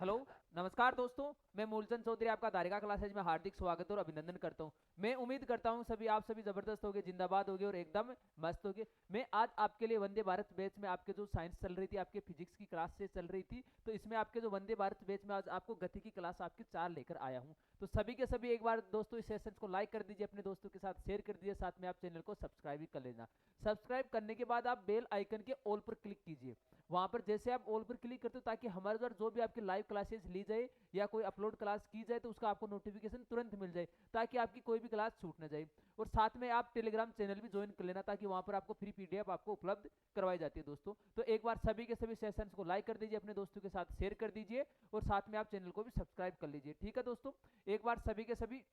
Hello. नमस्कार दोस्तों, मैं मूलचंद चौधरी आपका दारिका क्लासेज में हार्दिक स्वागत और अभिनंदन करता हूं। मैं उम्मीद करता हूं सभी आप सभी जबरदस्त होगे, जिंदाबाद होगे और एकदम मस्त होगे। मैं आज आपके लिए वंदे भारत बैच में आपके जो साइंस चल रही थी, आपके फिजिक्स की क्लास से चल रही थी, तो इसमें आपके जो वंदे भारत बैच में आज आपको गति की क्लास आपकी 4 लेकर आया हूं। तो सभी के सभी एक बार दोस्तों इस सेशन को लाइक कर दीजिए, अपने दोस्तों के साथ शेयर कर दीजिए, साथ में आप चैनल को सब्सक्राइब भी कर लेना। सब्सक्राइब करने के बाद आप बेल आइकन के ऑल पर क्लिक कीजिए। वहां पर जैसे आप ऑल पर क्लिक करते हो ताकि हमारे द्वारा जो भी आपकी लाइव क्लासेस ली जाए या कोई अपलोड क्लास की जाए तो उसका आपको नोटिफिकेशन तुरंत मिल जाए, ताकि आपकी कोई भी क्लास छूट ना जाए। और साथ में आप टेलीग्राम चैनल भी ज्वाइन कर लेना, ताकि वहां पर आपको फ्री पीडीएफ आपको उपलब्ध करवाई जाती है दोस्तों। तो एक बार सभी के सभी सेशंस को लाइक कर दीजिए, अपने दोस्तों के साथ शेयर कर दीजिए और साथ में आप चैनल को भी सब्सक्राइब कर लीजिए। ठीक है दोस्तों, एक बार सभी के सभी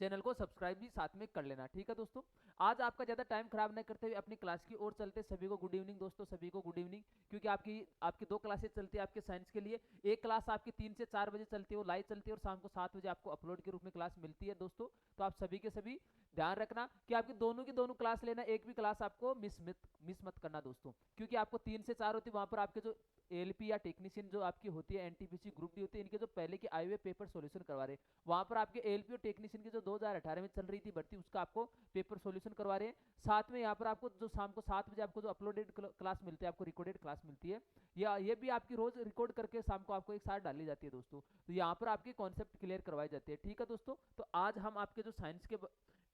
चैनल को सब्सक्राइब भी साथ में कर लेना। ठीक है दोस्तों, आज आपका ज्यादा टाइम खराब न करते हुए अपनी क्लास की ओर चलते। सभी को गुड इवनिंग दोस्तों, सभी को गुड इवनिंग। क्योंकि आपकी आपकी दो क्लासेस चलती है आपके साइंस के लिए। एक क्लास आपकी 3 से 4 बजे चलती है, वो लाइव चलती है, और शाम को 7 बजे आपको अपलोड के रूप में क्लास मिलती है दोस्तों। तो आप सभी के सभी ध्यान रखना कि आपकी दोनों की दोनों क्लास लेना, एक भी क्लास आपको मिस मत करना दोस्तों। क्योंकि आपको 3 से 4 होती है, वहां पर आपके जो एलपी या टेक्नीशियन जो आपकी होती है, एनटीपीसी ग्रुप डी होती है, इनके जो पहले के आए हुए पेपर सॉल्यूशन करवा रहे हैं। वहां पर आपके एलपी और टेक्नीशियन की जो 2018 में चल रही थी भर्ती, उसका आपको पेपर सॉल्यूशन करवा रहे हैं। साथ में यहाँ पर आपको जो शाम को 7 बजे आपको जो अपलोडेड क्लास मिलती है, आपको रिकॉर्डेड क्लास मिलती है, या ये भी आपकी रोज रिकॉर्ड करके शाम को आपको एक साथ डाली जाती है दोस्तों। तो यहाँ पर आपके कॉन्सेप्ट क्लियर करवाए जाते हैं। ठीक है दोस्तों, तो आज हम आपके जो साइंस के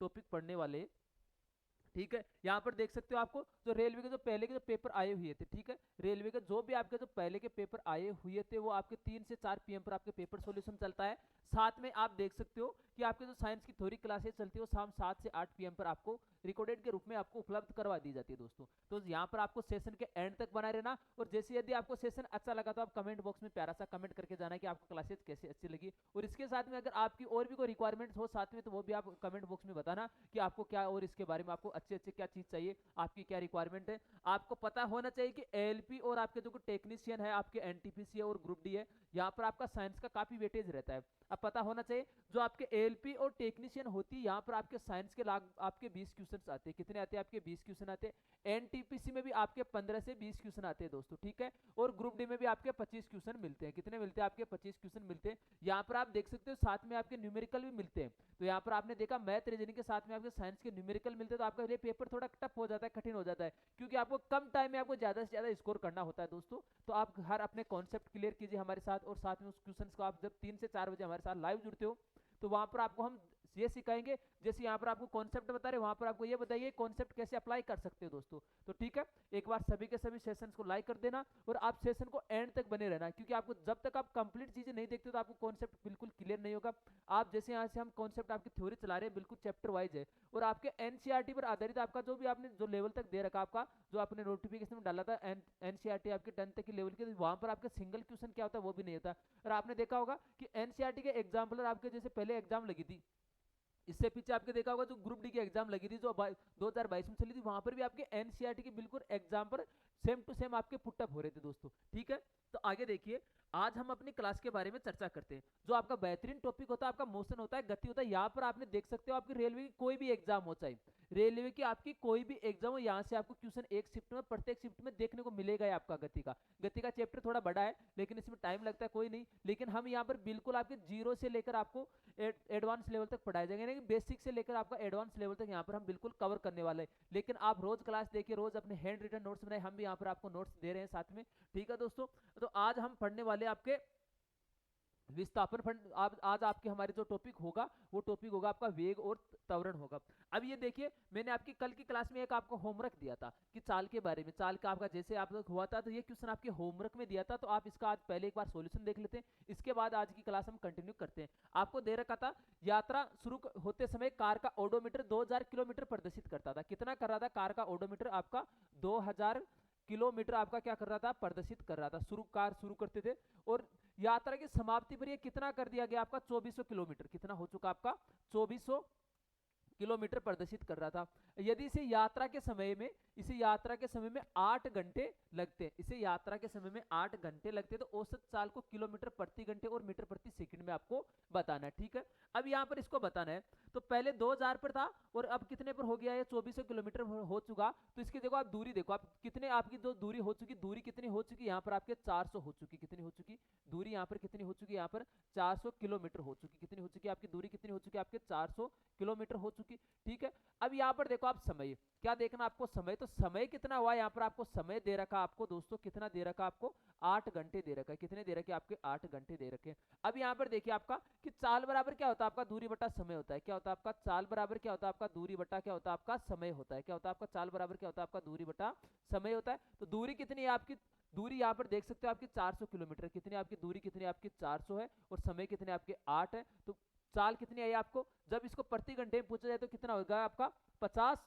टॉपिक पढ़ने वाले, ठीक है, यहां पर देख सकते हो आपको जो रेलवे के जो पहले के जो पेपर आए हुए थे, ठीक है, रेलवे के जो भी आपके जो पहले के पेपर आए हुए थे वो आपके 3 से 4 पीएम पर आपके पेपर सॉल्यूशन चलता है। साथ में आप देख सकते हो कि आपके जो साइंस की थ्योरी क्लासेस चलती है वो शाम 7 से 8 पीएम पर आपको रिकॉर्डेड के रूप में आपको उपलब्ध करवा दी जाती है दोस्तों। तो यहाँ पर आपको सेशन के एंड तक बना रहना, और जैसे यदि आपको सेशन अच्छा लगा तो आप कमेंट बॉक्स में प्यारा सा कमेंट करके जाना कि आपको क्लासेस कैसे अच्छी लगी। और इसके साथ में अगर आपकी और भी कोई रिक्वायरमेंट्स हो साथ में, तो वो भी आप कमेंट बॉक्स में बताना कि आपको क्या और इसके बारे में आपको अच्छे अच्छे क्या चीज चाहिए, आपकी क्या रिक्वायरमेंट है। आपको पता होना चाहिए कि एलपी और आपके जो टेक्नीशियन है, आपके एनटीपीसी और ग्रुप डी है, यहाँ पर आपका साइंस का काफी वेटेज रहता है। अब पता होना चाहिए जो आपके एलपी और टेक्नीशियन होती है, यहाँ पर आपके साइंस के लाग आपके 20 क्वेश्चन आते हैं। कितने आते हैं आपके? 20 क्वेश्चन आते हैं। एनटीपीसी में भी आपके 15 से 20 क्वेश्चन आते हैं दोस्तों, ठीक है। और ग्रुप डी में भी आपके 25 क्वेश्चन मिलते हैं। कितने मिलते हैं आपके? 25 क्वेश्चन मिलते हैं। यहाँ पर आप देख सकते हो साथ में आपके न्यूमेरिकल भी मिलते हैं। तो यहाँ पर आपने देखा मैथ रीजनिंग के साथ में आपके साइंस के न्यूमेरिकल मिलते हैं, तो आपका ये पेपर थोड़ा टफ हो जाता है, कठिन हो जाता है, क्योंकि आपको कम टाइम में आपको ज्यादा से ज्यादा स्कोर करना होता है दोस्तों। तो आप हर अपने कॉन्सेप्ट क्लियर कीजिए हमारे साथ, और साथ में उस क्वेश्चन को आप जब 3 से 4 बजे हमारे साथ लाइव जुड़ते हो तो वहां पर आपको हम ये सिखाएंगे, जैसे यहाँ पर आपको कॉन्सेप्ट बता रहे, वहां पर आपको ये बताइए कॉन्सेप्ट कैसे अप्लाई कर सकते हो दोस्तों। तो ठीक है, एक बार सभी के सभी सेशंस को लाइक कर देना और आप सेशन को एंड तक बने रहना, क्योंकि आपको जब तक आप कंप्लीट चीजें नहीं देखते तो आपको कॉन्सेप्ट बिल्कुल क्लियर नहीं होगा। आप जैसे यहाँ से हम कॉन्सेप्ट आपकी थ्योरी चला रहे हैं, बिल्कुल चैप्टर वाइज है, और आपके एनसीईआरटी पर आधारित आपका जो भी आपने जो लेवल तक दे रखा आपका, जो आपने नोटिफिकेशन में डाला था एनसीईआरटी आपके 10 तक की लेवल के, वहां पर आपका सिंगल क्वेश्चन क्या होता है वो भी नहीं होता। और आपने देखा होगा कि एनसीईआरटी के एग्जाम्पलर आपके जैसे पहले एग्जाम लगी थी, इससे पीछे आपके देखा होगा जो ग्रुप डी की एग्जाम लगी थी जो 2022 में चली थी, वहां पर भी आपके एनसीईआरटी के बिल्कुल एग्जाम पर सेम टू सेम आपके पुटअप हो रहे थे दोस्तों, ठीक है। तो आगे देखिए, आज हम अपनी क्लास के बारे में चर्चा करते हैं। जो आपका बेहतरीन टॉपिक होता है आपका मोशन होता है, गति होता है। यहाँ पर आपने देख सकते हो आपकी रेलवे की कोई भी एग्जाम हो, चाहे रेलवे की आपकी कोई भी एग्जाम हो, यहाँ से आपको क्वेश्चन एक शिफ्ट में, प्रत्येक शिफ्ट में देखने को मिलेगा ही आपका गति का चैप्टर थोड़ा बड़ा है, लेकिन इसमें टाइम लगता है, कोई नहीं। लेकिन हम यहाँ पर बिल्कुल आपके जीरो से लेकर आपको एडवांस लेवल तक पढ़ाया जाएगा, यानी बेसिक से लेकर आपका एडवांस लेवल तक यहाँ पर हम बिल्कुल कवर करने वाले हैं। लेकिन आप रोज क्लास देखिए, रोज अपने हैंड रिटन नोट्स बनाए, हम भी यहाँ पर आपको नोट्स दे रहे हैं साथ में, ठीक है दोस्तों। तो आज हम पढ़ने वाले आपके विस्थापन फंड। आज आपके हमारे जो टॉपिक होगा वो टॉपिक होगा आपका वेग और त्वरण होगा। अब ये देखिए, मैंने आपकी कल की क्लास में एक आपको होमवर्क दिया था कि चाल के बारे में, चाल का आपका जैसे आप लोग हुआ था, तो ये क्वेश्चन आपके होमवर्क में दिया था, तो आप इसका आज पहले एक बार सॉल्यूशन देख लेते हैं, इसके बाद आज की क्लास हम कंटिन्यू करते हैं। आपको दे रखा था, यात्रा शुरू होते समय कार का ओडोमीटर 2000 किलोमीटर प्रदर्शित करता था। कितना कर रहा था कार का ओडोमीटर? आपका 2000 किलोमीटर आपका क्या कर रहा था? प्रदर्शित कर रहा था। कार शुरू करते थे, और यात्रा की समाप्ति पर ये कितना कर दिया गया आपका? 2400 किलोमीटर। कितना हो चुका आपका? 2400 किलोमीटर प्रदर्शित कर रहा था। यदि इसे यात्रा के समय में 8 घंटे लगते हैं, इसे यात्रा के समय में 8 घंटे लगते हैं, तो औसत चाल को किलोमीटर प्रति घंटे और मीटर प्रति सेकंड में आपको बताना है। ठीक है, अब यहाँ पर इसको बताना है, तो पहले 2000 पर था और अब कितने पर हो गया है, 2400 किलोमीटर हो चुका। तो इसकी देखो आप दूरी देखो, आप कितने आपकी जो दूरी हो चुकी, दूरी कितनी हो चुकी, यहाँ पर आपके 400 हो चुकी, कितनी हो चुकी दूरी, यहाँ पर कितनी हो चुकी, यहाँ पर 400 किलोमीटर हो चुकी, कितनी हो चुकी आपकी दूरी, कितनी हो चुकी आपके 400 किलोमीटर हो चुकी। ठीक है, अब यहाँ पर देखो आप समय, क्या देखना आपको समय, तो समय कितना हुआ, यहाँ पर आपको समय दे रखा आपको दोस्तों, कितना दे रखा आपको, 8 घंटे दे रखा है, कितने दे रखे आपके 8 घंटे दे रखे हैं। अब यहाँ पर देखिए आपका कि चाल बराबर क्या होता है आपका, दूरी बटा समय होता है, क्या होता है आपका चाल बराबर क्या होता है आपका, दूरी बटा क्या होता है आपका समय होता है, क्या होता है आपका चाल बराबर क्या होता है आपका, दूरी बटा समय होता है। तो दूरी कितनी है आपकी, दूरी यहाँ पर देख सकते हो आपकी 400 किलोमीटर, कितनी आपकी दूरी, कितनी आपकी 400 है, और समय कितने आपके 8 है। तो चाल कितनी आई आपको, जब इसको प्रति घंटे में पूछा जाए तो कितना होगा आपका 50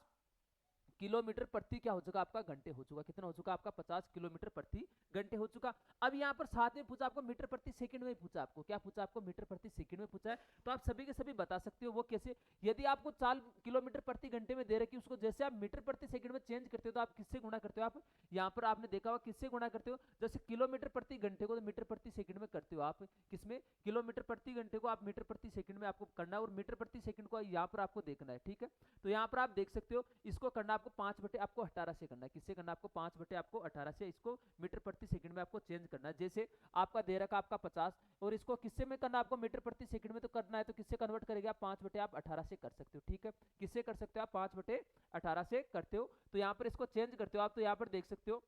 किलोमीटर प्रति क्या हो चुका आपका घंटे हो चुका, कितना हो चुका आपका 50 किलोमीटर प्रति घंटे हो चुका। अब यहाँ पर साथ में पूछा आपको मीटर प्रति सेकंड में पूछा, आपको क्या पूछा, आपको मीटर प्रति सेकंड में पूछा है। तो आप सभी के सभी बता सकते हो वो कैसे, यदि आपको चाल किलोमीटर प्रति घंटे में दे रखी, उसको जैसे आप मीटर प्रति सेकंड में चेंज करते हो तो आप किससे गुणा करते हो, आप यहाँ पर आपने देखा हुआ किससे गुणा करते हो, जैसे किलोमीटर प्रति घंटे को तो मीटर प्रति सेकंड में करते हो आप, किसमें, किलोमीटर प्रति घंटे को आप मीटर प्रति सेकंड में आपको करना है, और मीटर प्रति सेकंड को यहाँ पर आपको देखना है। ठीक है, तो यहाँ पर आप देख सकते हो इसको करना आपको 5 बटे आपको 18 से करना है, किससे करना आपको 5 बटे आपको 18 से, इसको मीटर प्रति सेकंड में आपको चेंज करना है। जैसे आपका दे रखा आपका 50 और इसको किससे में करना आपको मीटर प्रति सेकंड में तो करना है, तो किससे कन्वर्ट करेंगे आप 5 बटे आप 18 से कर सकते हो। ठीक है, किससे कर सकते हो आप 5 बटे 18 से करते हो। तो यहाँ पर इसको चेंज करते हो आप, तो यहाँ पर देख सकते हो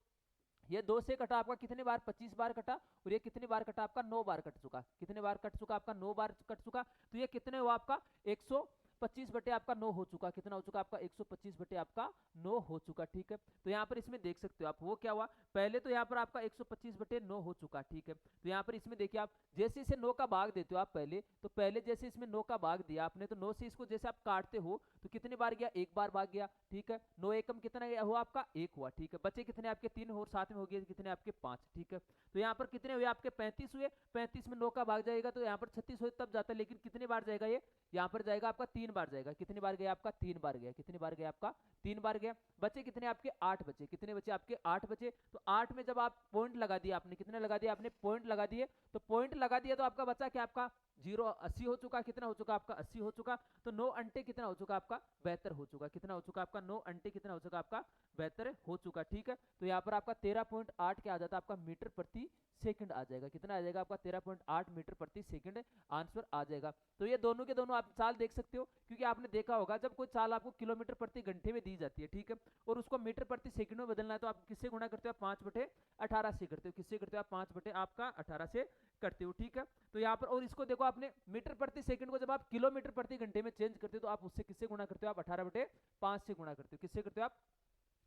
ये 2 से कटा आपका कितने बार, 25 बार कटा, और ये कितने बार कटा आपका 9 बार कट चुका, कितने बार कट चुका आपका 9 बार कट चुका। तो ये कितने हुआ आपका 125 बटे आपका 9 हो चुका, कितना हो चुका आपका 125 बटे आपका 9 हो चुका। ठीक है, तो यहाँ पर इसमें देख सकते हो आप वो क्या हुआ, पहले तो यहाँ पर आपका 125 बटे 9 हो चुका। ठीक है, तो यहाँ पर इसमें देखिए आप जैसे इसे 9 का भाग देते हो आप पहले, तो पहले जैसे इसमें 9 का भाग दिया आपने, तो 9 से इसको जैसे आप काटते हो तो कितने बार गया, एक बार भाग गया। ठीक है, 9 एकम कितना गया हुआ आपका 1 हुआ। ठीक है, बचे कितने आपके 3 और साथ में हो गए कितने आपके 5। ठीक है, तो यहाँ पर कितने हुए आपके 35 हुए, 35 में 9 का भाग जाएगा तो यहाँ पर 36 हुए तब जाता है, लेकिन कितने बार जाएगा ये, यहाँ पर जाएगा आपका 3 बार जाएगा, कितनी बार गया आपका 3 बार गया, कितनी बार गया आपका 3 बार गया। बचे कितने आपके 8 बचे, कितने बचे आपके 8 बचे। तो 8 में जब आप पॉइंट लगा दिया आपने, कितने लगा दिया आपने पॉइंट लगा दिए, तो पॉइंट लगा दिया तो आपका बचा क्या आपका 0 80 हो चुका, कितना हो चुका आपका 80 हो चुका। तो 9 अंटे कितना हो चुका आपका 72 हो चुका, कितना हो चुका आपका 9 अंटे कितना हो चुका आपका 72 हो चुका। ठीक है, तो यहाँ पर आपका 13.8 क्या आ जाता है आपका मीटर प्रति सेकंड आ जाएगा, कितना आ जाएगा आपका 13.8 मीटर प्रति सेकंड आंसर आ जाएगा। तो ये दोनों के दोनों आप चाल देख सकते हो, क्योंकि आपने देखा होगा जब कोई चाल आपको किलोमीटर प्रति घंटे में दी जाती है, ठीक है, और उसको मीटर प्रति सेकंड में बदलना है तो आप किससे गुणा करते हो, 5 बटे 18 से करते हो, किससे करते हो आप 5 बटे आपका 18 से करते हो। ठीक है, तो यहाँ पर और इसको देखो आपने मीटर प्रति सेकंड को जब आप किलोमीटर प्रति घंटे में चेंज करते हो तो आप उससे किससे गुणा करते हो, आप 18 बटे 5 से गुणा करते हो, किससे करते हो आप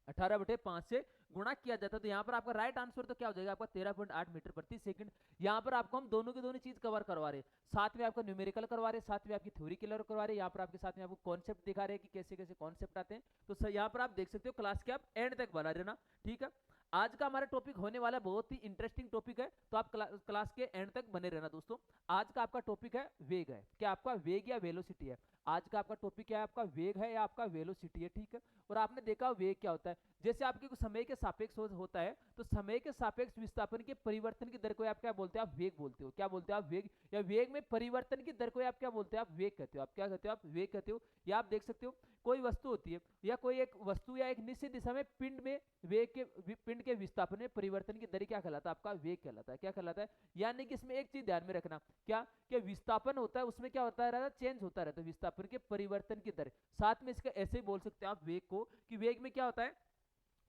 18 बटे 5 से गुणा किया जाता है। तो यहाँ पर आपका राइट आंसर तो क्या हो जाएगा आपका 13.8 मीटर प्रति सेकंड। यहाँ पर आपको हम दोनों की दोनों चीज कवर करवा रहे हैं, साथ में आपका न्यूमेरिकल करवा रहे हैं, साथ में आपकी थ्योरी क्लियर करवा रहे हैं, यहाँ पर आपके साथ में आपको कॉन्सेप्ट दिखा रहे हैं कि कैसे कैसे कॉन्सेप्ट आते हैं। तो यहाँ पर आप देख सकते हो, क्लास के आप एंड तक बना रहे ना। ठीक है, आज का हमारा टॉपिक होने वाला बहुत ही इंटरेस्टिंग टॉपिक है, तो आप क्लास के एंड तक बने रहना दोस्तों। आज का आपका टॉपिक है वेग है, क्या आपका वेग या वेलोसिटी है। आज का आपका टॉपिक क्या है, आपका वेग है या आपका वेलोसिटी है। ठीक है, और आपने देखा वेग क्या होता है, जैसे आपके समय के सापेक्ष होता है, तो समय के सापेक्ष विस्थापन के परिवर्तन की दर को आप क्या बोलते हैं, आप वेग बोलते हो। क्या बोलते हो आप, वेग, या वेग में परिवर्तन की दर को आप क्या बोलते हैं, आप वेग कहते हो। आप क्या कहते हो, आप वेग कहते हो। या आप देख सकते हो कोई वस्तु होती है, या कोई एक वस्तु या एक निश्चित दिशा में पिंड में वेग के पिंड के विस्थापन में परिवर्तन की दर क्या कहलाता है, आपका वेग कहलाता है। क्या कहलाता है, यानी कि इसमें एक चीज ध्यान में रखना, क्या कि विस्थापन होता है उसमें क्या होता है, चेंज होता रहता है, विस्थापन के परिवर्तन की दर। साथ में इसका ऐसे बोल सकते हैं आप वेग को, कि वेग में क्या होता है,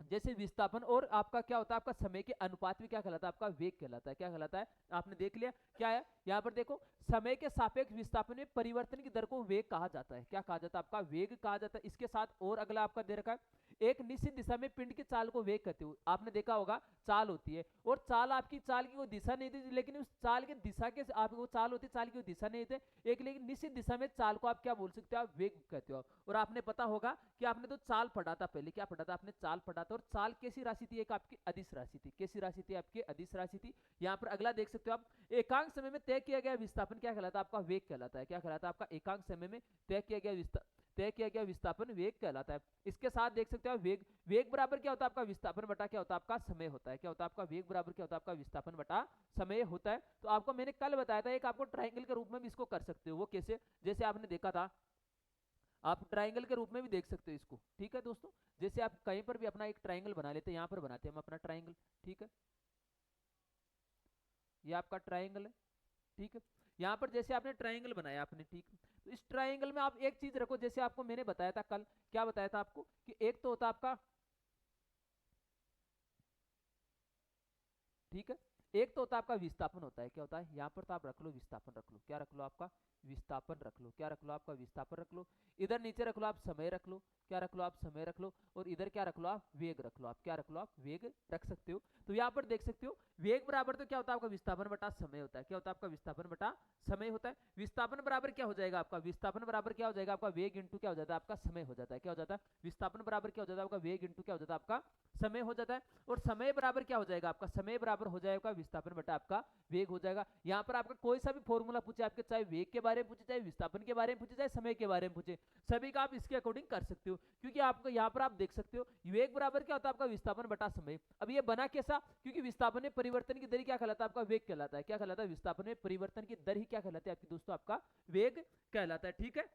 जैसे विस्थापन और आपका क्या होता है, आपका समय के अनुपात में क्या कहलाता है, आपका वेग कहलाता है। क्या कहलाता है, आपने देख लिया क्या है, यहाँ पर देखो समय के सापेक्ष विस्थापन में परिवर्तन की दर को वेग कहा जाता है। क्या कहा जाता है, आपका वेग कहा जाता है। इसके साथ और अगला आपका दे रखा है, एक निश्चित दिशा में पिंड की चाल को वेग कहते हो। आपने देखा होगा चाल होती है, और चाल आपकी चाल की वो दिशा नहीं थी, लेकिन उस चाल की दिशा के आप वो चाल होती है, चाल की वो दिशा नहीं थे एक, लेकिन निश्चित दिशा में चाल को आप क्या बोल सकते हो, आप वेग कहते हो। और आपने पता होगा कि आपने तो चाल पढ़ा था पहले, क्या पढ़ा था आपने, चाल पढ़ा था। और चाल कैसी राशि थी, एक आपकी अदिश राशि थी। कैसी राशि थी, आपकी अदिश राशि थी। यहाँ पर अगला देख सकते हो आप, एकांक समय में तय किया गया विस्थापन क्या कहलाता है, आपका वेग कहलाता है। क्या कहलाता है, आपका एकांक समय में तय किया गया तय किया गया विस्थापन वेग कहलाता है। इसके साथ देख सकते हो वेग, वेग बराबर क्या होता है आपका विस्थापन बटा क्या होता है आपका समय होता है। क्या होता है आपका वेग बराबर क्या होता है आपका विस्थापन बटा समय होता है। तो आपको मैंने कल बताया था, एक आपको ट्राइंगल के रूप में भी इसको कर सकते हो। वो कैसे, जैसे आपने देखा था, आप ट्राइंगल के रूप में भी देख सकते हो इसको, ठीक है दोस्तों। जैसे आप कहीं पर भी अपना एक ट्राइंगल बना लेते हैं, यहाँ पर बनाते हैं हम अपना ट्राइंगल, ठीक है, ये आपका ट्राइंगल है, ठीक है। यहाँ पर जैसे आपने ट्राइंगल बनाया आपने, ठीक है, तो इस ट्राइंगल में आप एक चीज रखो, जैसे आपको मैंने बताया था कल, क्या बताया था आपको कि एक तो होता आपका, ठीक है, एक तो होता है आपका विस्थापन होता है, क्या होता है यहाँ पर तो आप रख लो विस्थापन, रख लो, क्या रख लो आपका विस्थापन रख लो, क्या रख लो आपका विस्थापन रख लो। इधर नीचे रख लो आप समय रख लो, क्या रख लो आप समय रख लो। और इधर क्या रख लो आप वेग रख लो, आप क्या रख लो आप वेग रख सकते हो। तो यहाँ पर देख सकते हो वेग बराबर तो क्या होता है आपका विस्थापन बटा समय होता है। क्या होता है आपका विस्थापन बटा समय होता है। विस्थापन बराबर क्या हो जाएगा आपका, विस्थापन बराबर क्या हो जाएगा आपका वेग इंटू क्या हो जाता है आपका समय हो जाता है। क्या हो जाता है विस्थापन बराबर क्या हो जाता है आपका वेग इंटू क्या हो जाता है आपका समय हो जाता है। और समय बराबर क्या हो जाएगा आपका, समय बराबर हो जाएगा विस्थापन बटा आपका वेग हो जाएगा। यहाँ पर आपका कोई सा भी फॉर्मूला पूछे आपके, चाहे वेग के बारे में पूछे, चाहे विस्थापन के बारे में पूछे, चाहे समय के बारे में पूछे, सभी का आप इसके अकॉर्डिंग कर सकते हो। क्योंकि आपको यहाँ पर आप देख सकते हो वेग बराबर क्या होता है आपका विस्थापन बटा समय। अब ये बना कैसा, क्योंकि विस्थापन में परिवर्तन की दर क्या कहलाता है आपका वेग कहलाता है। क्या कहलाता है विस्थापन में परिवर्तन की दर ही क्या कहलाती है आपकी दोस्तों आपका वेग कहलाता है, ठीक है।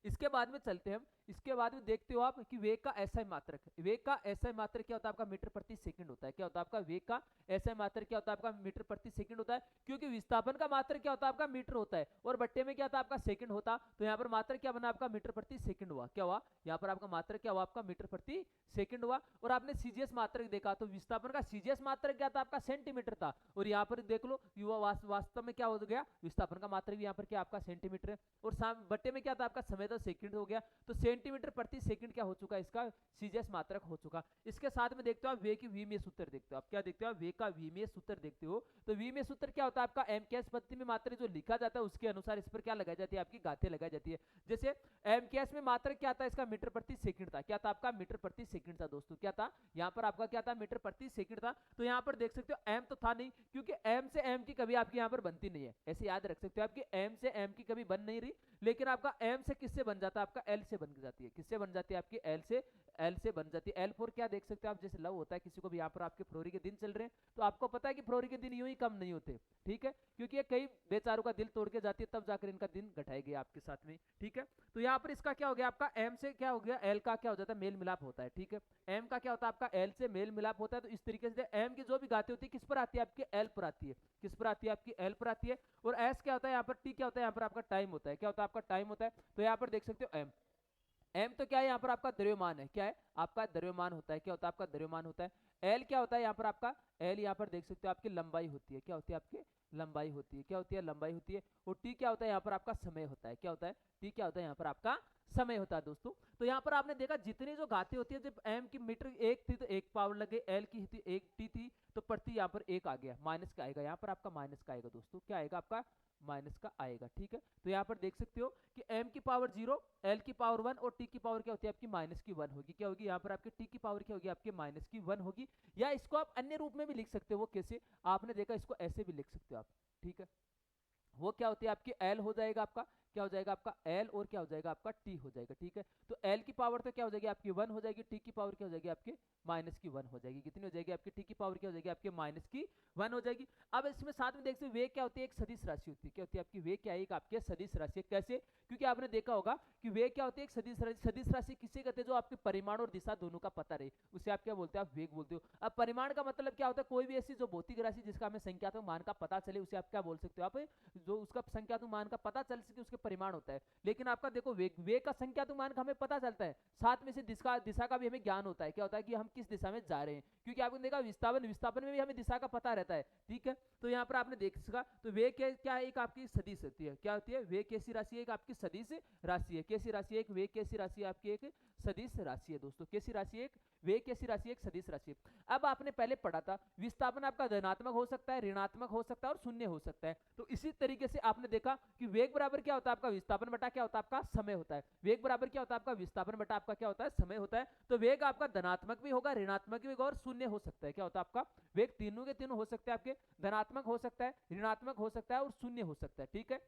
इसके बाद में चलते हैं हम, इसके बाद में देखते हो आप कि वेग का एसआई मात्रक, वेग का एसआई मात्रक क्या होता है आपका मीटर प्रति सेकंड होता है। क्या होता है आपका वेग का एसआई मात्रक क्या होता है आपका मीटर प्रति सेकंड होता है। क्योंकि विस्थापन का मात्रक क्या होता है आपका मीटर होता है, और बट्टे में क्या था आपका सेकंड होता, तो यहाँ पर मात्रक क्या बना आपका मीटर प्रति सेकंड हुआ। क्या हुआ यहाँ पर आपका मात्रक क्या हुआ आपका मीटर प्रति सेकंड हुआ। और आपने सीजीएस मात्रक देखा, तो विस्थापन का सीजीएस मात्रक क्या था आपका सेंटीमीटर था, और यहाँ पर देख लो वास्तव में क्या हो गया विस्थापन का मात्रक भी यहाँ पर क्या आपका सेंटीमीटर है, और बट्टे में क्या था आपका समय था सेकंड हो गया। तो सेंटीमीटर प्रति सेकंड क्या हो चुका है इसका सीजीएस मात्रक हो चुका। इसके साथ में देखते हो आप वे की विमीय सूत्र देखते हो, आप क्या देखते हो आप वे का विमीय सूत्र देखते हो। तो विमीय सूत्र क्या होता है आपका एम के एस पद्धति में मात्रा जो लिखा जाता है उसके अनुसार इस पर क्या लगाई जाती है आपकी घातें लगाई जाती है। जैसे एम के एस में मात्रक क्या था इसका मीटर प्रति सेकंड था, क्या था आपका मीटर प्रति सेकंड था दोस्तों, क्या था यहाँ पर आपका क्या था मीटर प्रति सेकंड था। तो यहाँ पर देख सकते हो एम तो था नहीं, क्योंकि एम से एम की कभी आपकी यहाँ पर बनती नहीं है, ऐसे याद रख सकते हो आपकी एम से एम की कभी बन नहीं रही। लेकिन आपका एम से किससे बन जाता है आपका एल से बन जाती है, किससे बन जाती है आपकी एल से बन जाती है। एल फोर क्या देख सकते हो आप, जैसे लव होता है किसी को भी, यहाँ पर आपके फरवरी के दिन चल रहे हैं, तो आपको पता है कि फरवरी के दिन यूं ही कम नहीं होते, ठीक है, क्योंकि ये कई बेचारों का दिल तोड़ के जाती है, तब जाकर इनका दिन घटाएगी आपके साथ में, ठीक है। तो यहाँ पर इसका क्या हो गया आपका एम से क्या हो गया एल का क्या हो जाता है मेल मिलाप होता है, ठीक है। एम का क्या होता है आपका एल से मेल मिलाप होता है। तो इस तरीके से एम की जो भी घातें होती है किस पर आती है आपकी एल पर आती है, किस पर आती है आपकी एल पर आती है। और एस क्या होता है यहाँ पर, टी क्या होता है यहाँ पर आपका टाइम होता है, क्या होता है आपका टाइम होता है। तो यहाँ पर देख सकते हो एम तो क्या है यहाँ पर आपका द्रव्यमान है, क्या है आपका द्रव्यमान होता है, क्या होता है आपका द्रव्यमान होता है। एल क्या होता है यहाँ पर आपका एल यहाँ पर देख सकते हो आपकी लंबाई होती है, क्या होती है आपकी लंबाई होती है, क्या होती है लंबाई होती है। और टी क्या होता है यहाँ पर आपका समय होता है, क्या होता है टी क्या होता है यहाँ पर आपका समय होता है दोस्तों। तो यहाँ पर आपने देखा जितनी जो घातें होती है, जब एम की मीटर एक थी तो एक पावर लगे, एल की थी एक टी थी तो प्रति यहाँ पर एक आ गया, माइनस का आएगा यहाँ पर आपका माइनस का आएगा दोस्तों, क्या आएगा आपका माइनस का आएगा, ठीक है। तो यहाँ पर देख सकते हो कि m की पावर 0, l की पावर 1 और t की पावर क्या होती है आपकी माइनस की 1 होगी, क्या होगी यहाँ पर आपकी t की पावर क्या होगी आपकी माइनस की 1 होगी। या इसको आप अन्य रूप में भी लिख सकते हो, वो कैसे आपने देखा इसको ऐसे भी लिख सकते हो आप, ठीक है। वो क्या होती है आपकी l हो जाएगा आपका, क्या हो जाएगा आपका l और क्या हो जाएगा आपका t हो जाएगा, ठीक है। तो l की पावर तो क्या हो जाएगी आपकी 1 हो जाएगी, t की पावर क्या हो जाएगी आपकी माइनस की 1 हो जाएगी, कितनी हो जाएगी आपकी t की पावर क्या हो जाएगी आपके माइनस की 1 हो जाएगी। अब इसमें साथ में देखते हैं वेग क्या होती है, एक सदिश राशि होती है, क्या होती है आपकी वेग क्या है एक आपके सदिश राशि है। कैसे, क्योंकि आपने देखा होगा कि वेग क्या होती है एक सदिश राशि। सदिश राशि किसे कहते हैं, जो आपके परिमाण और दिशा दोनों का पता रहे उसे आप क्या बोलते हैं आप वेग बोलते हो। अब परिमाण का मतलब क्या होता है, कोई भी ऐसी जो भौतिक राशि जिसका हमें संख्यात्मक मान का पता चले उसे आप क्या बोल सकते हो आप, जो उसका संख्यात्मक मान का पता चल सके उसके परिमाण होता है। लेकिन आपका देखो वेग का संख्यात्मक मान का हमें पता चलता है, साथ में से दिशा का भी हमें ज्ञान होता है, क्या होता है कि हम किस दिशा में जा रहे हैं, क्योंकि आपने देखा विस्थापन में भी हमें दिशा का पता रहता है, ठीक है। तो यहाँ पर आपने देख सका, तो वेग क्या है एक आपकी सदिश होती है, क्या होती है वेग कैसी राशि है एक आपकी सदिश राशि है, कैसी राशि है एक वेग कैसी राशि है आपकी एक सदिश राशि है दोस्तों, कैसी राशि है एक वेग कैसी राशि है एक सदिश राशि है। अब आपने पहले पढ़ा था विस्थापन आपका धनात्मक हो सकता है, ऋणात्मक हो सकता है और शून्य हो सकता है। तो इसी तरीके से आपने देखा कि वेग बराबर क्या होता है आपका विस्थापन बटा क्या होता है आपका समय होता है, वेग बराबर क्या होता है आपका विस्थापन बटा आपका क्या होता है समय होता है। तो वेग आपका धनात्मक भी होगा, ऋणात्मक भी होगा और शून्य हो सकता है, क्या होता है आपका वेग तीनों के तीनों हो सकते हैं आपके, धनात्मक हो सकता है, ऋणात्मक हो सकता है और शून्य हो सकता है, ठीक है।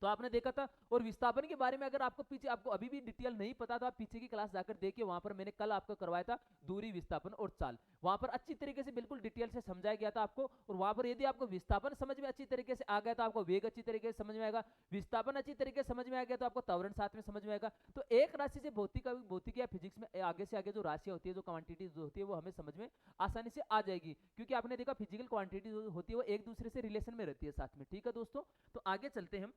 तो आपने देखा था। और विस्थापन के बारे में अगर आपको पीछे आपको अभी भी डिटेल नहीं पता तो आप पीछे की क्लास जाकर देखिए, वहां पर मैंने कल आपको करवाया था दूरी, विस्थापन और चाल। वहां पर अच्छी तरीके से बिल्कुल डिटेल से समझाया गया था आपको। और वहां पर यदि आपको विस्थापन समझ में अच्छी तरीके से आ गया तो आपको वेग अच्छी तरीके से समझ में आएगा, विस्थापन अच्छी तरीके से समझ में आ गया तो आपको त्वरण साथ में समझ में आएगा। तो एक राशि से भौतिक या फिजिक्स में आगे से आगे जो राशियां होती है, जो क्वांटिटी जो होती है, वो हमें समझ में आसानी से आ जाएगी, क्योंकि आपने देखा फिजिकल क्वांटिटी जो होती है वो एक दूसरे से रिलेशन में रहती है साथ में। ठीक है दोस्तों, तो आगे चलते हैं हम।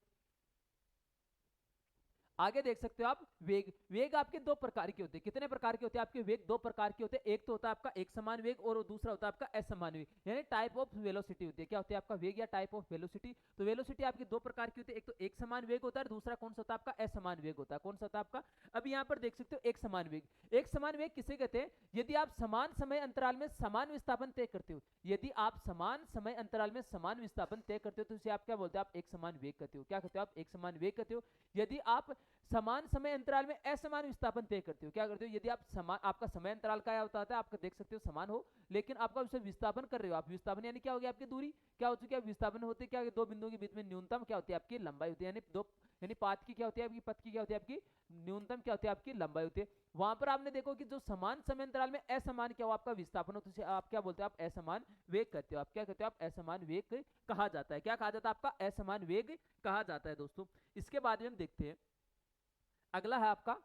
आगे देख सकते हो आप वेग। वेग आपके दो प्रकार के होते हैं। कितने प्रकार के होते हैं आपके वेग? दो प्रकार के होते हैं। एक तो होता है आपका एक समान वेग और दूसरा होता है आपका असमान वेग, यानी टाइप ऑफ वेलोसिटी होती है। क्या होती है आपका वेग या टाइप ऑफ वेलोसिटी? तो वेलोसिटी आपकी दो प्रकार की होती है। एक तो एक समान वेग होता है, दूसरा कौन सा होता है आपका? असमान वेग होता है। कौन सा होता है आपका? अब यहाँ पर देख सकते हो एक समान वेग। एक समान वेग किसे कहते हैं? यदि आप समान समय अंतराल में समान विस्थापन तय करते हो, यदि आप समान समय अंतराल में समान विस्थापन तय करते हो तो इसे आप क्या बोलते हो? आप एक समान वेग कहते हो। क्या कहते हो आप? एक समान वेग कहते हो। यदि आप समान समय अंतराल में असमान विस्थापन तय करते हो, क्या करते हो? यदि आप समान, आपका समय अंतराल क्या होता है? आपका देख सकते हो समान हो, लेकिन आपका उसे विस्थापन कर रहे हो। आप विस्थापन यानी क्या हो गया? आपकी दूरी क्या हो चुकी है? विस्थापन होते क्या? दो बिंदुओं के बीच में न्यूनतम क्या होती है? आपकी लंबाई होती है। यानी दो, यानी पाथ की क्या होती है आपकी? पथ की क्या होती है आपकी? न्यूनतम क्या होती है आपकी? लंबाई होती है। वहां पर आपने देखो कि जो समान समय अंतराल में असमान क्या हो आपका विस्थापन हो, तो उसे आप क्या बोलते हो? आप असमान वेग कहते हो। आप क्या कहते हो? आप असमान वेग कहा जाता है। क्या कहा जाता है? आपका असमान वेग कहा जाता है दोस्तों। इसके बाद में हम देखते हैं अगला है आपका,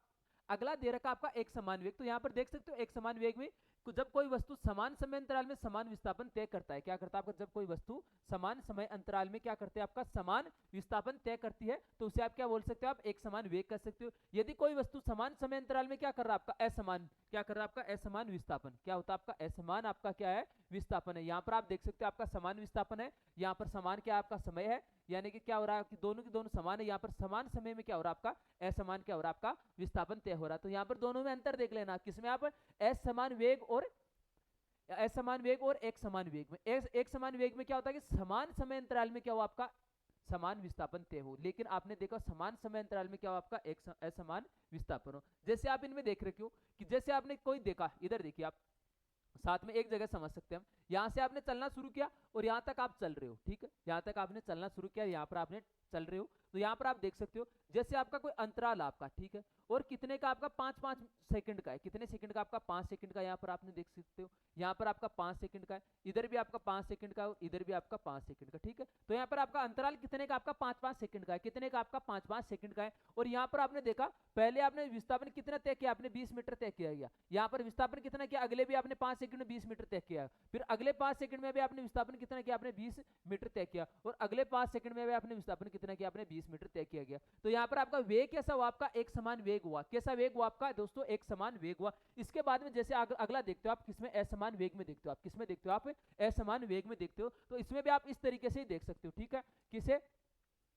अगला दे रखा आपका एक समान वेग। तो यहां पर देख सकते हो एक समान वेग में जब कोई वस्तु समान समय अंतराल में समान विस्थापन तय करता है, क्या करता है आपका? जब कोई वस्तु समान समय अंतराल में क्या करते हैं आपका? समान विस्थापन तय करती है, तो उसे आप क्या बोल सकते हो? आप एक समान वेग कर सकते हो। यदि कोई वस्तु समान समय अंतराल में क्या कर रहा है आपका? असमान, क्या कर रहा है आपका? असमान विस्थापन। क्या होता है आपका? असमान आपका क्या है? विस्थापन है। यहाँ पर आप देख सकते हो आपका समान विस्थापन है, यहाँ पर समान क्या आपका समय है, यानी कि क्या हो रहा है कि दोनों के दोनों समान है। यहाँ पर समान समय में क्या हो रहा है आपका? असमान क्या हो रहा है आपका? विस्थापन तय हो रहा है। तो यहाँ पर दोनों में अंतर देख लेना, किसमें? आप असमान वेग और असमान वेग और एक समान वेग में। एक समान वेग में क्या होता है कि समान समय अंतराल में क्या हो आपका? समान विस्थापन तय हो, लेकिन आपने देखा समान समय अंतराल में क्या हो आपका? एक असमान विस्थापन हो। जैसे आप इनमें देख रहे हो कि जैसे आपने कोई देखा, इधर देखिए आप साथ में एक जगह समझ सकते हैं हम। यहां से आपने चलना शुरू किया और यहां तक आप चल रहे हो, ठीक है? यहां तक आपने चलना शुरू किया, यहां पर आपने चल रहे हो, तो यहां पर आप देख सकते हो जैसे आपका कोई अंतराल आपका, ठीक है, और कितने का आपका? 5-5 सेकंड का है। कितने सेकंड का आपका? 5 सेकंड का। यहां पर आपने देख सकते हो यहां पर आपका 5 सेकंड का है, इधर भी आपका 5 सेकंड का और इधर भी आपका 5 सेकंड का, ठीक है? तो यहां पर आपका अंतराल कितने का आपका? 5-5 सेकंड का है। कितने का आपका? 5-5 सेकंड का है। और यहां पर आपने देखा पहले आपने विस्थापन कितना तय किया? आपने 20 मीटर तय किया गया। यहां पर विस्थापन कितना किया? अगले भी आपने 5 सेकंड में 20 मीटर तय किया। फिर अगले 5 सेकंड में भी आपने विस्थापन कितना किया? आपने 20 मीटर तय किया। और अगले 5 सेकंड में भी आपने विस्थापन कितना किया? आपने 20 मीटर तय किया गया। तो यहाँ पर आपका वेग कैसा हुआ? आपका एक समान वेग हुआ। कैसा वेग हुआ आपका दोस्तों? एक समान वेग हुआ। इसके बाद में जैसे अगला देखते हो आप, किसमें? असमान वेग में देखते हो आप। किसमें देखते हो आप? असमान वेग में देखते हो। तो इसमें भी आप इस तरीके से ही देख सकते हो, ठीक है? किसे?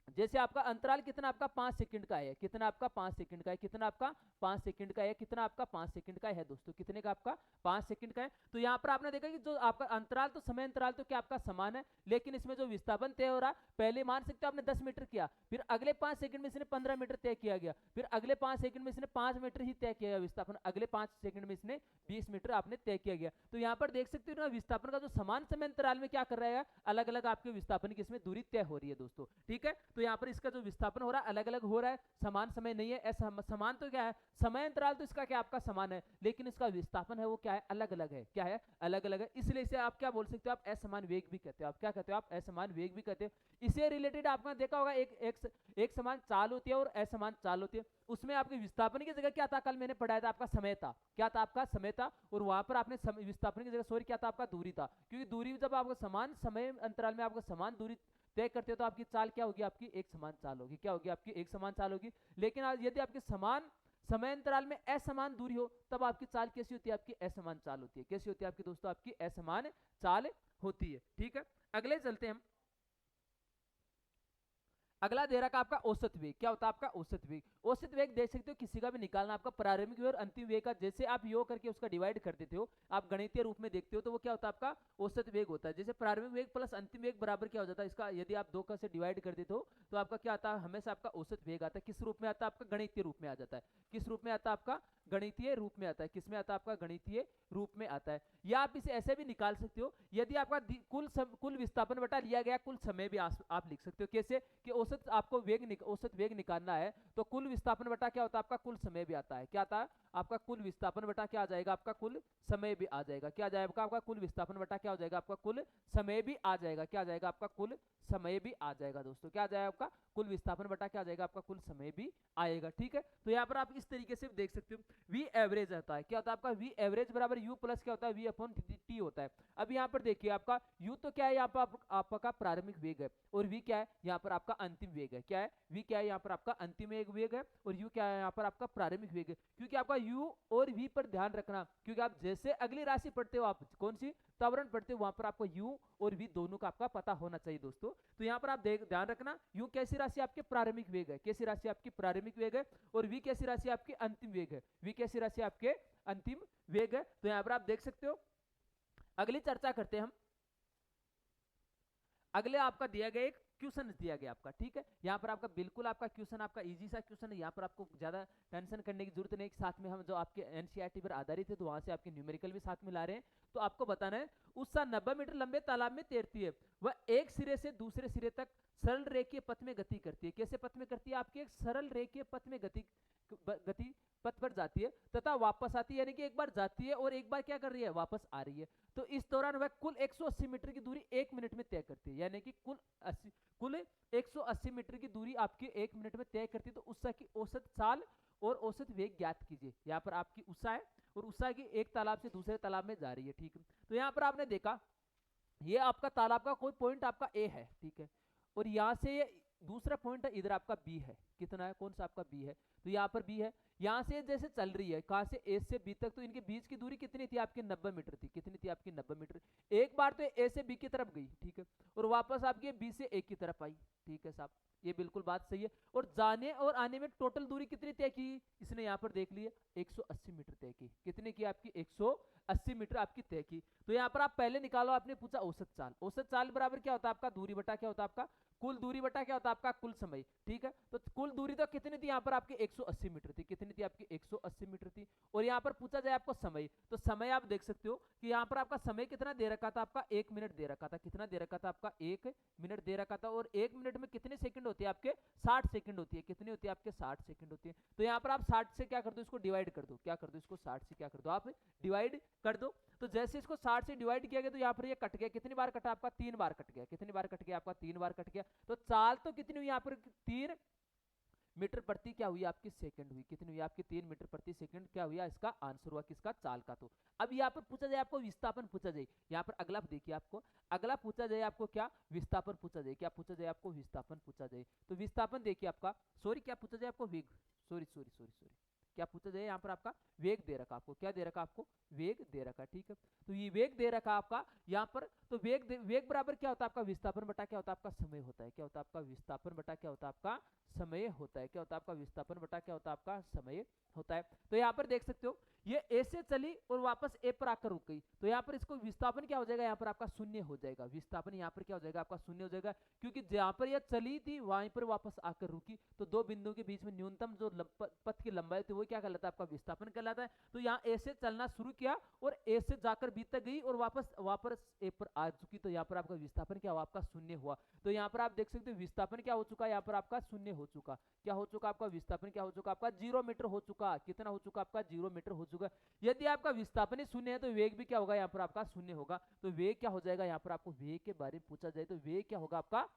जैसे आपका अंतराल कितना आपका? 5 सेकंड का है। कितना आपका? 5 सेकंड का है। कितना आपका? 5 सेकंड का है। कितना आपका? 5 सेकंड का है दोस्तों। कितने का आपका? 5 सेकंड का है। तो यहाँ पर आपने देखा कि जो आपका अंतराल, तो समय अंतराल तो क्या आपका समान है, लेकिन इसमें जो विस्थापन तय हो रहा, पहले मान सकते हो आपने 10 मीटर किया, फिर अगले 5 सेकंड में इसने 15 मीटर तय किया गया, फिर अगले 5 सेकंड में इसने 5 मीटर ही तय किया गया विस्थापन, अगले 5 सेकंड में इसने 20 मीटर आपने तय किया गया। तो यहाँ पर देख सकते हो ना, विस्थापन का जो समान समय अंतराल में क्या कर रहा है? अलग अलग आपके विस्थापन की इसमें दूरी तय हो रही है दोस्तों, ठीक है? तो यहाँ पर इसका जो विस्थापन हो रहा है अलग अलग हो रहा है, समान समय नहीं है। समान तो क्या है? समय अंतराल तो इसका क्या आपका समान है, लेकिन इसका विस्थापन है वो क्या है? अलग अलग है। क्या है? अलग अलग है। इसलिए इसे आप क्या बोल सकते हो? आप असमान वेग भी कहते हो। आप क्या कहते हो? आप असमान वेग भी कहते हो। इससे रिलेटेड आपने देखा होगा एक समान चाल होती है और असमान चाल होती है। उसमें आपके विस्थापन की जगह क्या था? कल मैंने पढ़ाया था आपका समय था। क्या था आपका? समय था। और वहां पर आपने विस्थापन की जगह सॉरी क्या था आपका? दूरी था। क्योंकि दूरी जब आपको समान समय अंतराल में आपको समान दूरी तय करते हो तो आपकी चाल क्या होगी? आपकी एक समान चाल होगी। क्या होगी? आपकी एक समान चाल होगी। लेकिन यदि आपके समान समय अंतराल में असमान दूरी हो, तब आपकी चाल कैसी होती है? आपकी असमान चाल होती है। कैसी होती है आपकी दोस्तों? आपकी असमान चाल होती है, ठीक है? अगले चलते हैं हम। अगला दे रखा आपका औसत वेग। क्या होता है आपका? औसत वेग। औसत वेग देख सकते हो किसी का भी निकालना, आपका प्रारंभिक वेग और अंतिम वेग का जैसे आप योग करके उसका डिवाइड कर देते हो, आप गणितीय रूप में देखते हो, तो वो क्या होता है? आपका औसत वेग होता है। जैसे प्रारंभिक वेग प्लस अंतिम वेग बराबर क्या हो जाता है इसका? यदि आप दो का से डिवाइड कर देते हो तो आपका क्या आता है? हमेशा आपका औसत वेग आता है। किस रूप में आता है? आपका गणितीय रूप में आ जाता है। किस रूप में आता है? आपका गणितीय रूप में आता है। किसमें आता है आपका? गणितीय रूप में आता है। या आप इसे ऐसे भी निकाल सकते हो, यदि आपका कुल विस्थापन बटा लिया गया कुल समय भी आप लिख सकते हो। कैसे? कि औसत आपको औसत वेग निकालना है, तो कुल विस्थापन बटा क्या होता है आपका? कुल समय भी आता है। क्या आता है आपका? कुल विस्थापन बटा क्या आ जाएगा आपका? कुल समय भी आ जाएगा। क्या आ जाएगा आपका? कुल विस्थापन बटा क्या हो जाएगा आपका? कुल समय भी आ जाएगा। क्या आ जाएगा आपका? कुल समय भी आ जाएगा दोस्तों। क्या आ जाएगा आपका? कुल विस्थापन बटा क्या आ जाएगा आपका? कुल समय भी आएगा। ठीक है, तो यहाँ पर आप इस तरीके से देख सकते हो। वी एवरेज होता है, क्या होता है आपका? वी एवरेज बराबर यू प्लस क्या होता है? वी अपॉन टी होता है। अब यहाँ पर देखिए आपका यू तो क्या है यहाँ पर आपका प्रारंभिक वेग है, और वी क्या है यहाँ पर आपका अंतिम वेग है। क्या है? वी क्या है यहाँ पर आपका अंतिम वेग है, और यू क्या है यहाँ पर आपका प्रारंभिक वेग है। क्योंकि आपका यू और वी पर ध्यान रखना, क्योंकि आप जैसे अगली राशि पढ़ते हो, आप कौन सी त्वरण पढ़ते हो, वहां पर आपको यू और वी दोनों का आपका पता होना चाहिए दोस्तों। तो यहाँ पर आप ध्यान रखना, यू कैसी राशि आपके? प्रारंभिक वेग है। कैसी राशि आपकी? प्रारंभिक वेग है। और वी कैसी राशि आपकी? अंतिम वेग है। वी कैसी राशि आपके? अंतिम वेग है। तो यहाँ पर आप देख सकते हो। अगली चर्चा करते हैं हम। अगले आपका दिया गया एक क्वेश्चन दिया गया आपका, ठीक है। यहाँ पर आपका बिल्कुल आपका क्वेश्चन आपका इजी सा क्वेश्चन है। यहाँ पर आपको ज्यादा टेंशन करने की जरूरत नहीं। साथ में हम जो आपके एनसीईआरटी पर आधारित है, तो वहां से आपके न्यूमेरिकल भी साथ में ला रहे हैं। तो आपको बताना है, उत्सा 90 मीटर लंबे तालाब में तैरती है, वह एक सिरे से दूसरे सिरे तक सरल रेखीय पथ में गति करती है। कैसे पथ में करती है? आपकी एक सरल रेखीय पथ में गति पथ पर जाती है तथा वापस आती है, यानी कि एक बार जाती है और एक बार क्या कर रही है? वापस आ रही है। तो इस दौरान वह कुल 180 मीटर की दूरी 1 मिनट में तय करती है, यानी कि कुल 180 मीटर की दूरी आपकी 1 मिनट में तय करती है। तो उत्सा की औसत चाल और औसत वेग ज्ञात कीजिए। यहाँ पर आपकी उत्सा है, और उत्सा की एक तालाब से दूसरे तालाब में जा रही है, ठीक है। तो यहाँ पर आपने देखा, ये आपका तालाब का कोई पॉइंट आपका ए है, ठीक है, और यहाँ से ये दूसरा पॉइंट है, इधर आपका बी है। कितना है? कौन सा आपका? बी है। तो यहाँ पर बी है, यहाँ से जैसे चल रही है, कहाँ से? ए से बी तक, तो इनके बीच की दूरी कितनी थी आपकी? 90 मीटर थी। कितनी थी आपकी? 90 मीटर। एक बार तो ए से बी की तरफ गई, ठीक है, और वापस आपकी बी से ए की तरफ आई, ठीक है साहब, ये बिल्कुल बात सही है। और जाने और आने में टोटल दूरी कितनी तय की? इसने यहाँ पर देख लिया 180 मीटर तय की। कितने की आपकी? 180 मीटर आपकी तय की। तो यहाँ पर आप पहले निकालो, आपने पूछा औसत चाल। औसत चाल बराबर क्या होता है आपका? दूरी बटा क्या होता है आपका? कुल दूरी बटा क्या होता है आपका? कुल समय, ठीक है। तो कुल दूरी तो कितनी थी यहाँ पर आपकी? 180 मीटर थी। कितनी थी आपकी? 180 मीटर थी। और यहाँ पर पूछा जाए आपको समय, तो समय आप देख सकते हो कि यहाँ पर आपका समय कितना दे रखा था आपका? 1 मिनट दे रखा था। कितना दे रखा था आपका? 1 मिनट दे रखा था। और 1 मिनट में कितने सेकंड होते हैं आपके? 60 सेकंड होती है। कितनी होती है आपके? 60 सेकंड होती है। तो यहाँ पर आप 60 से क्या कर दो? इसको डिवाइड कर दो। क्या कर दो? इसको 60 से क्या कर दो? आप डिवाइड कर दो। तो जैसे इसको 60 से डिवाइड किया गया, तो यहाँ पर ये कट गया। कितनी बार कटा आपका? 3 बार कट गया। कितनी बार कट गया आपका? 3 बार कट गया। तो चाल तो कितनी हुई यहाँ पर? 3 मीटर प्रति क्या हुई आपकी? सेकंड हुई। कितनी हुई आपकी? 3 मीटर प्रति सेकंड क्या हुआ? इसका आंसर हुआ किसका? चाल का। तो अब यहाँ पर पूछा जाए आपको विस्थापन पूछा जाए, यहाँ पर अगला देखिए, आपको अगला पूछा जाए आपको क्या? विस्थापन पूछा जाए। क्या पूछा जाए आपको? विस्थापन पूछा जाए। तो विस्थापन देखिए आपका, सॉरी क्या पूछा जाए आपको? वेग, सॉरी सॉरी सॉरी सॉरी, क्या पूछा जाए यहाँ पर आपका? वेग दे रखा आपको। क्या दे रखा आपको? वेग दे रखा, ठीक है। तो ये वेग दे रखा आपका यहाँ पर। तो वेग बराबर क्या होता है आपका? विस्थापन बटा क्या होता है आपका? समय होता है। क्या होता है आपका? विस्थापन बटा क्या होता है आपका? समय होता है। क्या होता है आपका? विस्थापन बटा क्या होता है आपका? समय होता है। तो यहाँ पर देख सकते हो, ये ए से चली और वापस ए पर आकर रुक गई, तो यहाँ पर इसको विस्थापन क्या हो जाएगा? यहाँ पर आपका शून्य हो जाएगा। विस्थापन यहाँ पर क्या हो जाएगा आपका? शून्य हो जाएगा, क्योंकि जहाँ पर यह चली थी वहीं पर वापस आकर रुकी। तो दो बिंदुओं के बीच में न्यूनतम जो पथ की लंबाई थी वो क्या कहलाता है? आपका विस्थापन कहलाता है। तो यहाँ ए से चलना शुरू किया और ए से जाकर बी तक गई और वापस ए पर आ चुकी, तो यहाँ पर आपका विस्थापन क्या हुआ? आपका शून्य हुआ। तो यहाँ पर आप देख सकते हो विस्थापन क्या हो चुका है? यहाँ पर आपका शून्य हो चुका। क्या हो चुका आपका? विस्थापन क्या हो चुका आपका? 0 मीटर हो चुका। कितना हो चुका आपका? 0 मीटर हो चुका। यदि आपका विस्थापन ही शून्य है, तो वेग भी क्या होगा? यहाँ पर आपका शून्य होगा। तो वेग क्या हो जाएगा? यहाँ पर आपको वेग के बारे में पूछा जाए तो वेग क्या होगा आपका?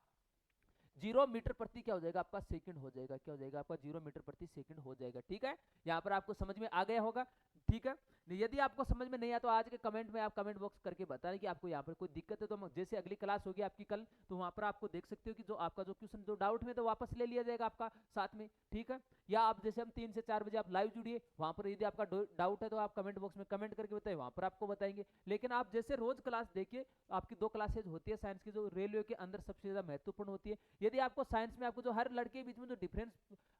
0 मीटर प्रति क्या हो जाएगा आपका? सेकंड हो जाएगा। क्या हो जाएगा आपका? 0 मीटर प्रति सेकंड हो जाएगा, ठीक है। यहाँ पर आपको समझ में आ गया होगा, ठीक है। यदि आपको समझ में नहीं आया तो आज के कमेंट में आप कमेंट बॉक्स करके बताएं कि आपको यहाँ पर कोई दिक्कत है। तो जैसे अगली क्लास होगी आपकी कल, तो वहां पर आपको देख सकते हो कि जो आपका जो क्वेश्चन जो डाउट में तो वापस ले लिया जाएगा आपका साथ में, ठीक है। या आप जैसे हम 3 से 4 बजे आप लाइव जुड़िए, वहां पर यदि आपका डाउट है तो आप कमेंट बॉक्स में कमेंट करके बताइए, वहां पर आपको बताएंगे। लेकिन आप जैसे रोज क्लास देखिए, आपकी 2 क्लासेज होती है साइंस की, जो रेलवे के अंदर सबसे ज्यादा महत्वपूर्ण होती है। यदि आपको साइंस में आपको जो हर लड़के के बीच में जो डिफरेंस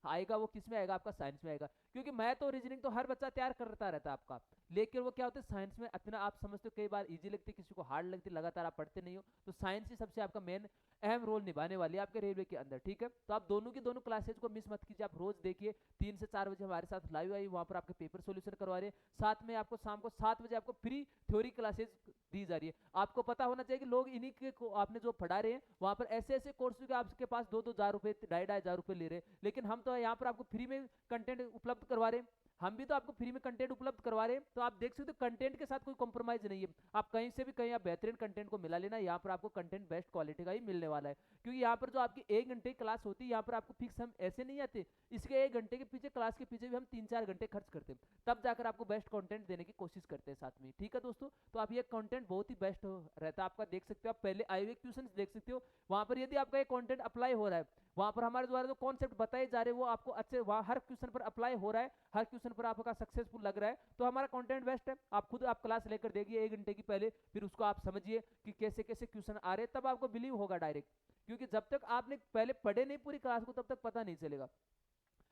आएगा वो किस में आएगा? आपका साइंस में आएगा, क्योंकि मैथ और रीजनिंग तो हर बच्चा तैयार करता रहता है आपका। लेकिन वो क्या होता है साइंस में इतना आप समझते हो, कई बार इजी लगती है, किसी को हार्ड लगती है, लगातार आप पढ़ते नहीं हो, तो साइंस ही सबसे आपका मेन अहम रोल निभाने वाली है आपके रेलवे के अंदर, ठीक है। तो आप दोनों की दोनों क्लासेज को मिस मत कीजिए, आप रोज देखिए 3 से 4 बजे हमारे साथ लाइव आइए, वहां पर आपके पेपर सोल्यूशन करवा रहे हैं, साथ में आपको शाम को 7 बजे आपको फ्री थ्योरी क्लासेज दी जा रही है। आपको पता होना चाहिए कि लोग इन्हीं के को आपने जो पढ़ा रहे हैं वहां पर ऐसे ऐसे कोर्स के आपके पास 2-2 हजार रुपए 2,500 रुपए ले रहे हैं, लेकिन हम तो यहाँ पर आपको फ्री में कंटेंट उपलब्ध करवा रहे हैं, हम भी तो आपको फ्री में कंटेंट उपलब्ध करवा रहे हैं। तो आप देख सकते हो कंटेंट के साथ कोई कॉम्प्रोमाइज नहीं है, आप कहीं से भी कहीं आप बेहतरीन कंटेंट को मिला लेना, यहाँ पर आपको कंटेंट बेस्ट क्वालिटी का ही मिलने वाला है। क्योंकि यहाँ पर जो आपकी 1 घंटे की क्लास होती है, यहाँ पर आपको फिक्स हम ऐसे नहीं आते, इसके 1 घंटे के पीछे क्लास के पीछे भी हम 3-4 घंटे खर्च करते हैं, तब जाकर आपको बेस्ट कंटेंट देने की कोशिश करते हैं साथ में, ठीक है दोस्तों। तो आप ये कंटेंट बहुत ही बेस्ट रहता है आपका, देख सकते हो आप पहले आए हुए क्वेश्चन देख सकते हो, वहां पर यदि आपका ये कंटेंट अप्लाई हो रहा है, वहां पर हमारे द्वारा जो कॉन्सेप्ट बताए जा रहे हैं वो आपको अच्छे वहां हर क्वेश्चन पर अप्लाई हो रहा है, हर क्वेश्चन पर आपका सक्सेसफुल लग रहा है, तो हमारा कंटेंट बेस्ट है। आप खुद आप क्लास लेकर देखिए 1 घंटे की पहले, फिर उसको आप समझिए कि कैसे कैसे क्वेश्चन आ रहे हैं, तब आपको बिलीव होगा डायरेक्ट, क्योंकि जब तक आपने पहले पढ़े नहीं पूरी क्लास को तब तक पता नहीं चलेगा।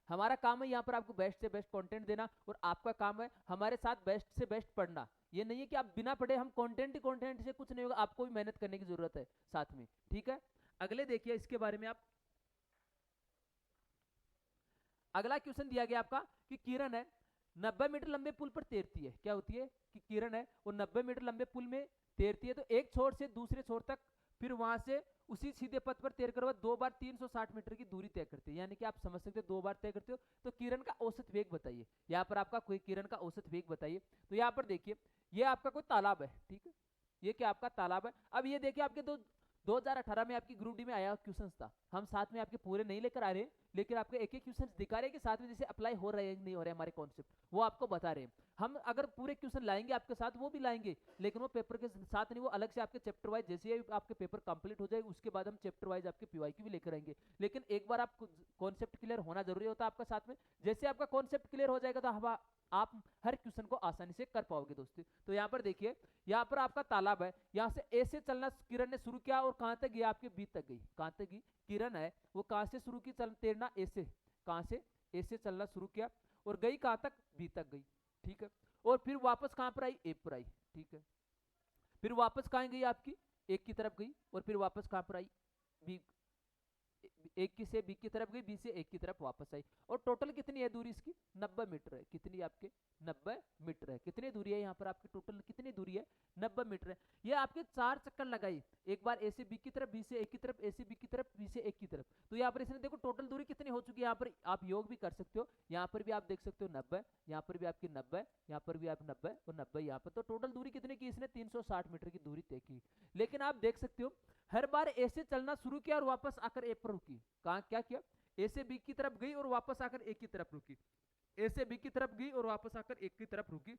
हमारा काम है यहाँ पर आपको बेस्ट से बेस्ट कंटेंट देना, और आपका काम है हमारे साथ बेस्ट से बेस्ट पढ़ना। ये नहीं है कि आप बिना पढ़े हम कंटेंट से कुछ नहीं होगा, आपको भी मेहनत करने की जरूरत है साथ में, ठीक है। अगले देखिए इसके बारे में आप, अगला क्वेश्चन दिया गया आपका कि किरण है 90 मीटर लंबे पुल पर तैरती है, क्या होती है कि किरण है वो 90 मीटर लंबे पुल में तैरती है, तो एक छोर से दूसरे छोर तक, फिर वहां से उसी सीधे पथ पर तैर कर वह 2 बार 360 मीटर की दूरी तय करती है, यानी कि आप समझ सकते हो 2 बार तय करते हो, तो किरण का औसत वेग बताइए, यहाँ पर आपका कोई किरण का औसत वेग बताइए। तो यहाँ पर देखिए ये आपका कोई तालाब है, ठीक है, ये क्या आपका तालाब है। अब ये देखिए आपके 2018 में आपकी ग्रुप डी में आया क्वेश्चन था, हम साथ में आपके पूरे नहीं लेकर आ रहे, लेकिन आपके एक एक क्वेश्चन दिखा रहे हैं कि साथ में जैसे अप्लाई हो रहे हैं नहीं हो रहे हमारे कॉन्सेप्ट, वो आपको बता रहे हैं। हम अगर पूरे क्वेश्चन लाएंगे आपके साथ वो भी लाएंगे, लेकिन वो पेपर के साथ नहीं, वो अलग से आपके चैप्टर वाइज, जैसे ही आपके पेपर कंप्लीट हो जाएगा उसके बाद हम चैप्टर वाइज आपके पीवाईक्यू भी लेकर आएंगे, लेकिन एक बार आप कॉन्सेप्ट क्लियर होना जरूरी होता है आपका साथ में। जैसे आपका कॉन्सेप्ट क्लियर हो जाएगा तो हम आप हर क्वेश्चन को आसानी से कर पाओगे दोस्तों। तो यहाँ पर देखिए, यहाँ पर आपका तालाब है, यहाँ से ए से चलना किरण ने शुरू किया और कहां तक गया, आपके बी तक गई, कहां तक गई किरण है वो कहां से शुरू की तैरना, ए से, कहां से ए से चलना शुरू किया और गई कहां तक, बी तक गई, ठीक है, और फिर वापस कहां पर आई, ए पर आई, ठीक है, फिर वापस कहां गई आपकी, एक की तरफ गई और फिर वापस कहां पर आई, बी, एक की से बी की तरफ गई, बी से एक की तरफ वापस आई, और टोटल कितनी है दूरी इसकी, 90 मीटर है, कितनी आपके 90 मीटर है, कितनी दूरी है यहाँ पर आपकी टोटल कितनी दूरी है, 90 मीटर है। ये आपके 4 चक्कर लगाई, एक बार ए से बी की तरफ, बी से ए की तरफ, ए से बी की तरफ, बी से ए की तरफ, तो यहाँ पर इसने देखो टोटल दूरी कितनी हो चुकी है, यहाँ पर आप योग भी कर सकते हो, यहाँ पर भी आप देख सकते हो 90, यहाँ पर भी आपकी 90, यहाँ पर भी आप 90 और 90 यहाँ पर, तो टोटल दूरी कितनी की इसने 360 मीटर की दूरी तय की। लेकिन आप देख सकते हो हर बार ए से चलना शुरू किया और वापस आकर ए पर रुकी, कहा क्या किया, ए से बी की तरफ गई और वापस आकर ए की तरफ रुकी, ए से बी की तरफ गई और वापस आकर ए की तरफ रुकी।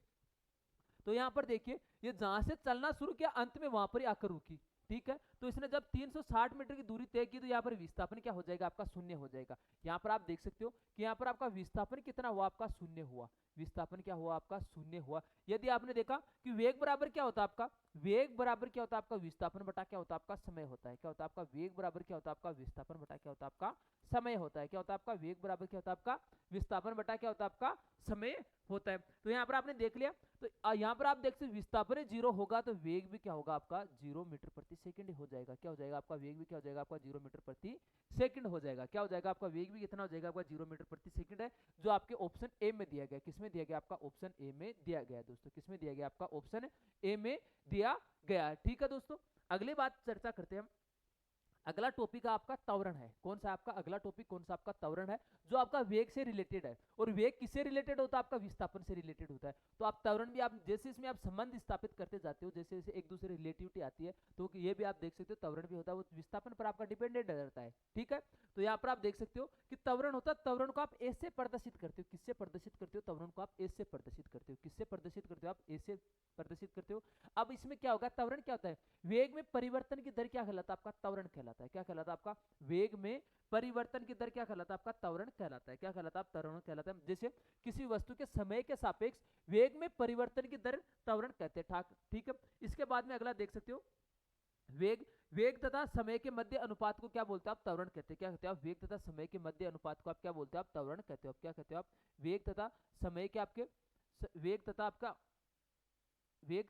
तो यहाँ पर देखिए ये जहां से चलना शुरू किया अंत में वहां पर ही आकर रुकी, ठीक है। तो इसने जब 360 मीटर की दूरी तय की तो यहाँ पर विस्थापन क्या हो जाएगा, आपका शून्य हो जाएगा। यहाँ पर आप देख सकते हो कि यहाँ पर आपका विस्थापन कितना हुआ, आपका शून्य हुआ, विस्थापन क्या हुआ आपका शून्य हुआ। यदि आपने देखा कि वेग बराबर क्या होता है आपका, वेग बराबर क्या होता है आपका विस्थापन बटा क्या होता है आपका समय होता है, क्या होता है आपका वेग बराबर क्या होता है आपका विस्थापन बटा क्या होता है आपका समय होता है, क्या होता है आपका वेग बराबर क्या होता है आपका विस्थापन बटा क्या होता है आपका समय होता है। तो यहाँ पर आपने देख लिया, तो यहाँ पर आप देख सकते विस्थापन 0 होगा तो वेग भी क्या होगा आपका 0 मीटर प्रति सेकंड हो जाएगा, क्या हो जाएगा आपका वेग भी क्या हो जाएगा आपका 0 मीटर प्रति सेकंड हो जाएगा, क्या हो जाएगा आपका वेग भी कितना हो जाएगा आपका 0 मीटर प्रति सेकंड है, जो आपके ऑप्शन ए में दिया गया, किसमें दिया गया आपका ऑप्शन ए में दिया गया दोस्तों, किसमें दिया गया आपका ऑप्शन ए में दिया गया, ठीक है दोस्तों। अगली बात चर्चा करते हैं हम, अगला टॉपिक आपका त्वरण है, कौन सा आपका अगला टॉपिक कौन सा आपका त्वरण है, जो आपका वेग से रिलेटेड है, और वेग किससे रिलेटेड होता है आपका विस्थापन से रिलेटेड होता है। तो आप त्वरण भी आप जैसे इसमें आप संबंध स्थापित करते जाते हो, जैसे जैसे एक दूसरे रिलेटिविटी आती है, तो ये भी आप देख सकते हो त्वरण भी होता है, वो विस्थापन पर आपका डिपेंडेंट रहता है, ठीक है। तो यहाँ पर आप देख सकते हो कि त्वरण होता है, त्वरण को आप ए से प्रदर्शित करते हो, किससे प्रदर्शित करते हो, त्वरण को आप ए से प्रदर्शित करते हो, किससे प्रदर्शित करते हो आप ए से प्रदर्शित करते हो। अब इसमें क्या होगा, त्वरण क्या होता है, वेग में परिवर्तन की दर क्या कहलाता है आपका त्वरण कहलाता है, क्या कहलाता है आपका वेग में परिवर्तन की दर क्या कहलाता है आपका त्वरण कहलाता है, क्या कहलाता है त्वरण कहलाता है। जैसे किसी वस्तु के समय के सापेक्ष वेग में परिवर्तन की दर त्वरण कहते हैं, ठीक है। इसके बाद में अगला देख सकते हो, वेग वेग तथा समय के मध्य अनुपात को क्या बोलते हैं आप त्वरण कहते हैं, क्या कहते हैं आप वेग तथा समय के मध्य अनुपात को आप क्या बोलते हैं आप त्वरण कहते हो, आप क्या कहते हो आप वेग तथा समय के आपके वेग तथा आपका वेग